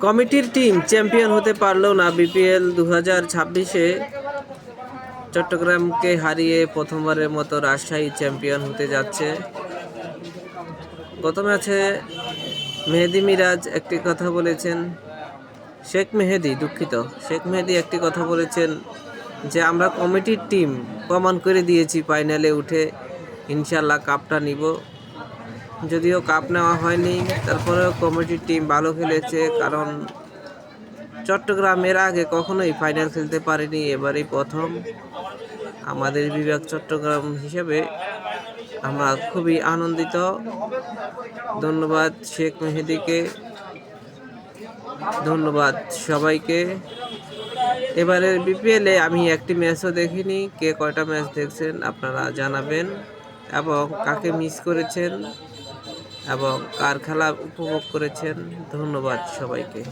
কমিটির team champion হতে পারল না। বিপিএল 2026-এ চট্টগ্রামকে হারিয়ে প্রথমবারের মতো রাজশাহী চ্যাম্পিয়ন হতে যাচ্ছে। গত ম্যাচে মেহেদী মিরাজ একটি কথা বলেছেন, শেখ মেহেদী একটি কথা বলেছেন যে আমরা কমিটির টিম প্রমাণ করে দিয়েছি ফাইনালে উঠে ইনশাল্লাহ কাপটা নিব। যদিও কাপ নেওয়া হয়নি, তারপরেও কমিটির টিম ভালো খেলেছে, কারণ চট্টগ্রামের আগে কখনোই ফাইনাল খেলতে পারেনি, এবারই প্রথম। আমাদের বিভাগ চট্টগ্রাম হিসেবে আমরা খুবই আনন্দিত। ধন্যবাদ শেখ মেহেদীকে, ধন্যবাদ সবাইকে। এবারের বিপিএলে আমি একটি ম্যাচও দেখিনি। কে কয়টা ম্যাচ দেখছেন আপনারা জানাবেন, এবং কাকে মিস করেছেন এবং কার খেলা উপভোগ করেছেন। ধন্যবাদ সবাইকে।